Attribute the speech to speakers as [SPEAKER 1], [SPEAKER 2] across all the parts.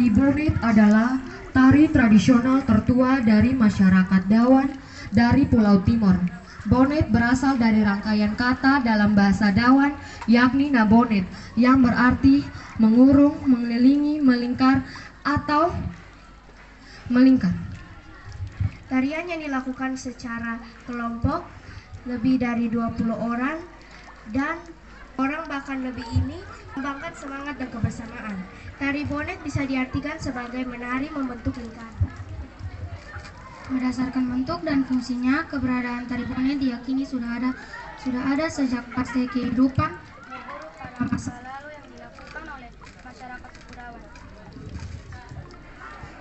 [SPEAKER 1] Tari Bonet adalah tari tradisional tertua dari masyarakat Dawan dari Pulau Timor. Bonet berasal dari rangkaian kata dalam bahasa Dawan, yakni nabonet, yang berarti mengurung, mengelilingi, melingkar, atau melingkar.
[SPEAKER 2] Tarian yang dilakukan secara kelompok lebih dari 20 orang dan orang bahkan lebih ini membangkitkan semangat dan kebersamaan. Tari bonet bisa diartikan sebagai menari membentuk lingkaran.
[SPEAKER 3] Berdasarkan bentuk dan fungsinya, keberadaan tari bonet diyakini sudah ada sejak fase kehidupan
[SPEAKER 4] berburu pada masa lalu yang dilakukan oleh masyarakat suku Dawan.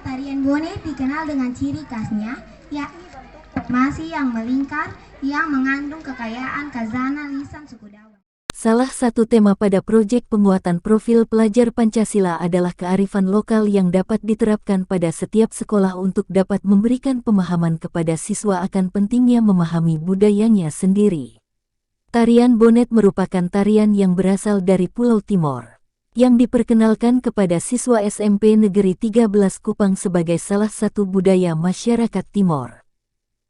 [SPEAKER 5] Tarian bonet dikenal dengan ciri khasnya, yakni bentuk formasi yang melingkar yang mengandung kekayaan khazanah lisan suku Dawan.
[SPEAKER 6] Salah satu tema pada proyek penguatan profil pelajar Pancasila adalah kearifan lokal yang dapat diterapkan pada setiap sekolah untuk dapat memberikan pemahaman kepada siswa akan pentingnya memahami budayanya sendiri. Tarian bonet merupakan tarian yang berasal dari Pulau Timor, yang diperkenalkan kepada siswa SMP Negeri 13 Kupang sebagai salah satu budaya masyarakat Timor.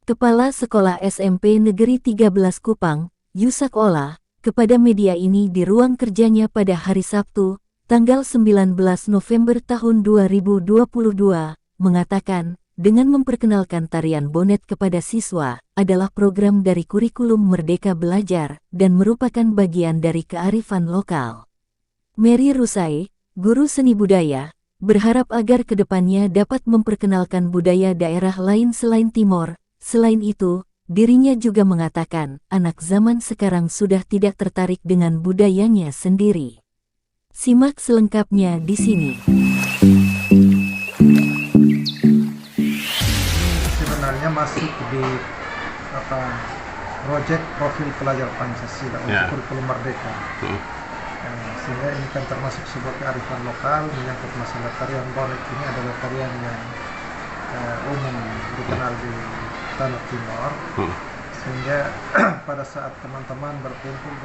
[SPEAKER 6] Kepala Sekolah SMP Negeri 13 Kupang, Yusak Ola, kepada media ini di ruang kerjanya pada hari Sabtu, tanggal 19 November tahun 2022, mengatakan, dengan memperkenalkan tarian bonet kepada siswa, adalah program dari kurikulum Merdeka Belajar, dan merupakan bagian dari kearifan lokal. Mary Rusai, guru seni budaya, berharap agar kedepannya dapat memperkenalkan budaya daerah lain selain Timor. Selain itu, dirinya juga mengatakan, anak zaman sekarang sudah tidak tertarik dengan budayanya sendiri. Simak selengkapnya di sini.
[SPEAKER 7] Sebenarnya masuk di proyek profil pelajar Pancasila untuk kurikulum Merdeka. Sehingga ini kan termasuk sebuah kearifan lokal menyangkut masalah tarian bonet. Ini adalah tarian yang umum dikenal di Tanah Timor, sehingga pada saat teman-teman berkumpul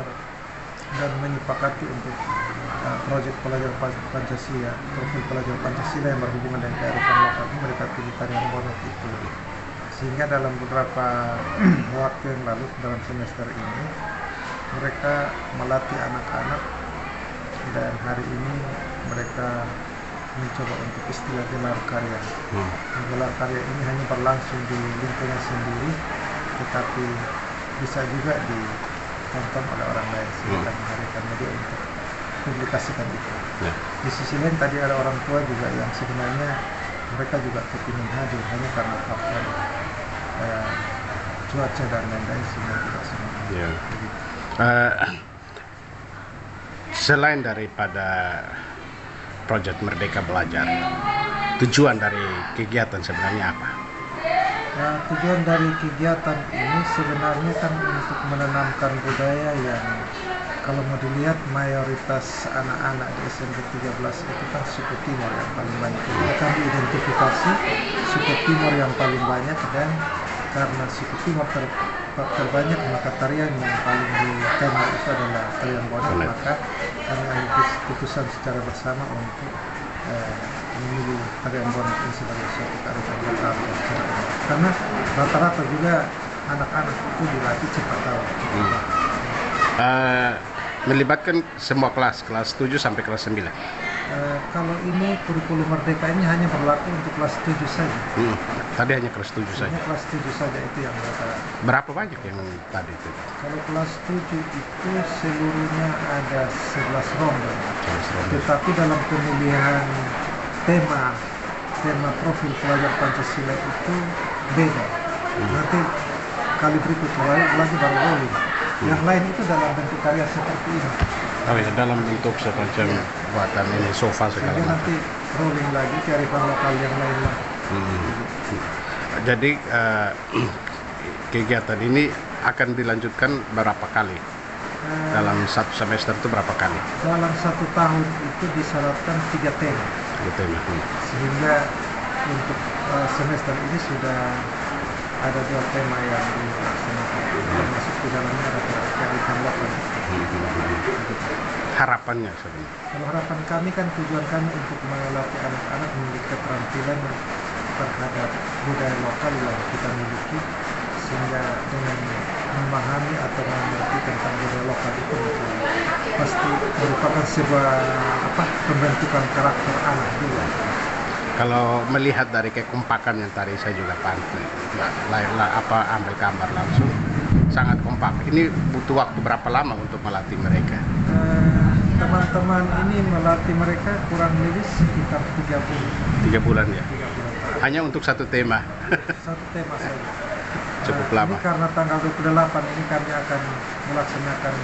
[SPEAKER 7] dan menyepakati untuk proyek pelajar Pancasila, profil pelajar Pancasila yang berhubungan dengan kearifan lokal, mereka pilih tarian bonet itu. Sehingga dalam beberapa waktu yang lalu dalam semester ini mereka melatih anak-anak, dan hari ini mereka mencoba untuk istilah gelar karya. Gelar karya ini hanya berlangsung di lingkungan sendiri, tetapi bisa juga ditonton oleh orang lain sehingga menghadirkan media untuk publikasikan itu. Di sisi lain tadi ada orang tua juga yang sebenarnya mereka juga kepingin hadir, hanya karena faktor cuaca dan lain-lain sehingga tidak semua.
[SPEAKER 8] Selain daripada proyek Merdeka Belajar, tujuan dari kegiatan sebenarnya apa?
[SPEAKER 7] Tujuan dari kegiatan ini sebenarnya kan untuk menanamkan budaya yang kalau mau dilihat mayoritas anak-anak di SMP 13 itu kan suku Timor yang paling banyak. Kita kan diidentifikasi suku Timor yang paling banyak, dan karena suku Timor terbanyak maka tarian yang paling dikenal itu adalah tarian bonet. Maka kami ambil keputusan secara bersama untuk memilih tarian bonet ini sebagai suatu kearifan lokal karena rata-rata juga anak-anak itu dilatih cepat tahu.
[SPEAKER 8] Melibatkan semua kelas 7 sampai kelas 9.
[SPEAKER 7] Kalau ini kurikulum Merdeka ini hanya berlaku untuk kelas 7 saja.
[SPEAKER 8] Tadi hanya kelas 7 saja.
[SPEAKER 7] Hanya kelas 7 saja itu yang mereka.
[SPEAKER 8] Berapa banyak yang tadi itu?
[SPEAKER 7] Kalau kelas 7 itu seluruhnya ada 11 rombongan. Tetapi dalam pemilihan tema profil pelajar Pancasila itu beda. Nanti kali berikutnya lagi baru rolling. Yang lain itu dalam bentuk karya seperti ini.
[SPEAKER 8] Dalam bentuk semacam buatan ini sofa segala macam.
[SPEAKER 7] Nanti rolling lagi kearifan lokal yang lain lah.
[SPEAKER 8] Jadi kegiatan ini akan dilanjutkan berapa kali? Dalam satu semester itu berapa kali?
[SPEAKER 7] Dalam satu tahun itu disyaratkan 3 tema. Sehingga untuk semester ini sudah ada 2 tema yang dilaksanakan. Termasuk di dalamnya ada kearifan lokal.
[SPEAKER 8] harapannya sebenarnya?
[SPEAKER 7] Kalau harapan kami kan tujuan kami untuk melatih anak-anak memiliki keterampilan terhadap budaya lokal yang kita miliki, sehingga dengan memahami atau mengerti tentang budaya lokal itu pasti merupakan sebuah pembentukan karakter anak juga.
[SPEAKER 8] Kalau melihat dari kekompakan yang tadi saya juga pantau, ambil gambar langsung, sangat kompak. Ini butuh waktu berapa lama untuk melatih mereka?
[SPEAKER 7] Teman-teman ini melatih mereka kurang lebih sekitar 3
[SPEAKER 8] bulan ya?
[SPEAKER 7] 3 bulan.
[SPEAKER 8] Hanya untuk satu tema?
[SPEAKER 7] Satu tema saja.
[SPEAKER 8] Cukup lama.
[SPEAKER 7] Ini karena tanggal 28 ini kami akan melaksanakan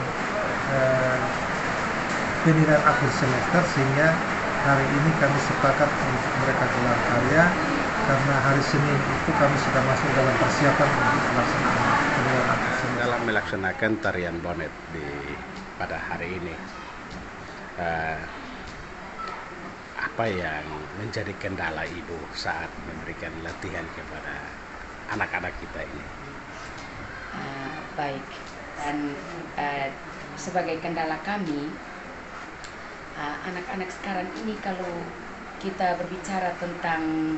[SPEAKER 7] penilaian akhir semester, sehingga hari ini kami sepakat untuk mereka gelar karya, karena hari Senin itu kami sudah masuk dalam persiapan untuk melaksanakan penilaian akhir semester.
[SPEAKER 8] Dalam melaksanakan tarian bonet pada hari ini, apa yang menjadi kendala Ibu saat memberikan latihan kepada anak-anak kita ini?
[SPEAKER 9] Baik, dan sebagai kendala kami, anak-anak sekarang ini kalau kita berbicara tentang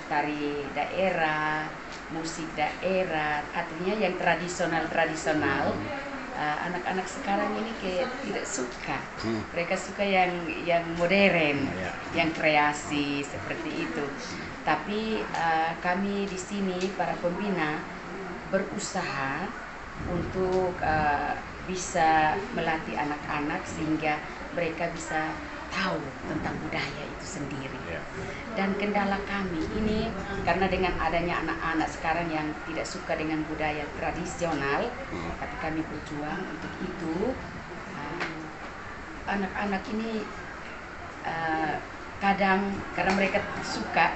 [SPEAKER 9] tari daerah, musik daerah, artinya yang tradisional, anak-anak sekarang ini tidak suka. Mereka suka yang modern, yang kreasi seperti itu. Tapi kami di sini para pembina berusaha untuk bisa melatih anak-anak sehingga mereka bisa tahu tentang budaya itu sendiri. Dan kendala kami ini karena dengan adanya anak-anak sekarang yang tidak suka dengan budaya tradisional, tapi kami berjuang untuk itu. Anak-anak ini kadang karena mereka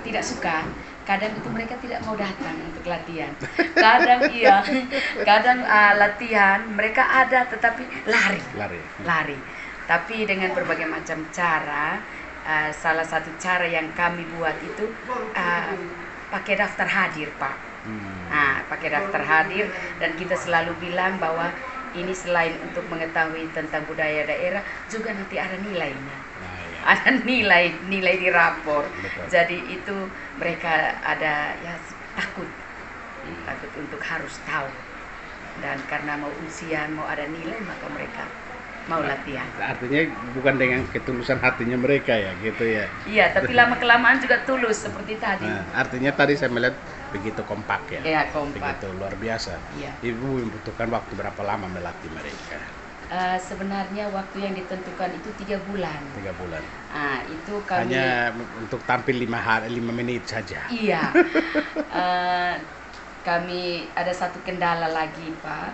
[SPEAKER 9] tidak suka, kadang itu mereka tidak mau datang untuk latihan. Kadang kadang latihan mereka ada tetapi lari. Tapi dengan berbagai macam cara, salah satu cara yang kami buat itu pakai daftar hadir, Pak. Pakai daftar hadir, dan kita selalu bilang bahwa ini selain untuk mengetahui tentang budaya daerah, juga nanti ada nilainya. Ada nilai di rapor. Jadi itu mereka ada takut untuk harus tahu. Dan karena mau ujian, mau ada nilai, maka mereka mau latihan.
[SPEAKER 8] Artinya bukan dengan ketulusan hatinya mereka ya, gitu ya?
[SPEAKER 9] Iya, tapi lama-kelamaan juga tulus seperti tadi.
[SPEAKER 8] Artinya tadi saya melihat begitu kompak ya?
[SPEAKER 9] Iya, kompak.
[SPEAKER 8] Begitu luar biasa.
[SPEAKER 9] Iya.
[SPEAKER 8] Ibu membutuhkan waktu berapa lama melatih mereka?
[SPEAKER 9] Sebenarnya waktu yang ditentukan itu 3 bulan.
[SPEAKER 8] 3 bulan.
[SPEAKER 9] Itu kami
[SPEAKER 8] hanya untuk tampil 5 menit saja.
[SPEAKER 9] Iya. Kami ada satu kendala lagi, Pak.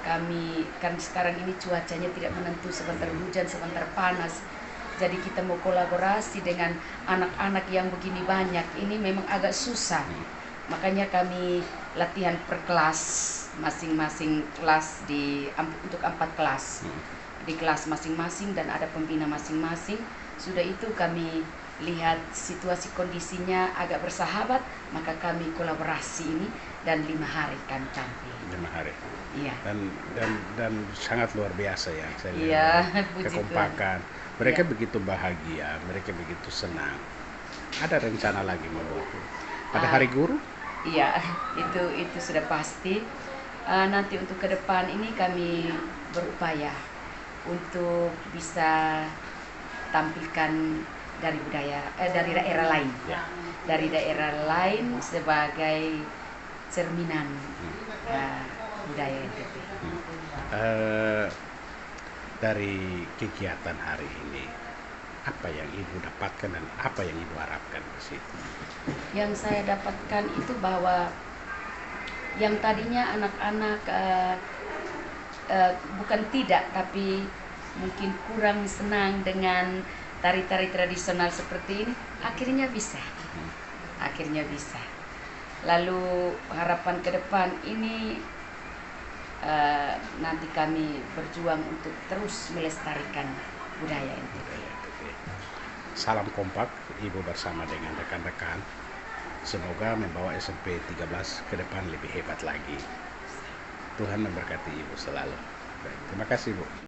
[SPEAKER 9] Kami kan sekarang ini cuacanya tidak menentu, sebentar hujan, sebentar panas. Jadi kita mau kolaborasi dengan anak-anak yang begini banyak, ini memang agak susah. Makanya kami latihan per kelas, masing-masing kelas untuk 4 kelas. Di kelas masing-masing dan ada pembina masing-masing. Sudah itu kami lihat situasi kondisinya agak bersahabat, maka kami kolaborasi ini dan 5 hari kami tampil.
[SPEAKER 8] 5 hari.
[SPEAKER 9] Iya.
[SPEAKER 8] Dan sangat luar biasa ya saya lihat.
[SPEAKER 9] Iya,
[SPEAKER 8] kekompakan. Mereka begitu bahagia, mereka begitu senang. Ada rencana lagi membuat pada hari guru?
[SPEAKER 9] Iya, itu sudah pasti. Nanti untuk ke depan ini kami berupaya untuk bisa tampilkan dari dari daerah lain, dari daerah lain sebagai cerminan budaya NTT.
[SPEAKER 8] Dari kegiatan hari ini, apa yang Ibu dapatkan dan apa yang Ibu harapkan di situ?
[SPEAKER 9] Yang saya dapatkan itu bahwa yang tadinya anak-anak bukan tidak, tapi mungkin kurang senang dengan tari-tari tradisional seperti ini, akhirnya bisa. Lalu harapan ke depan ini nanti kami berjuang untuk terus melestarikan budaya NTT.
[SPEAKER 8] Salam kompak Ibu bersama dengan rekan-rekan. Semoga membawa SMP 13 ke depan lebih hebat lagi. Tuhan memberkati Ibu selalu. Baik, terima kasih Bu.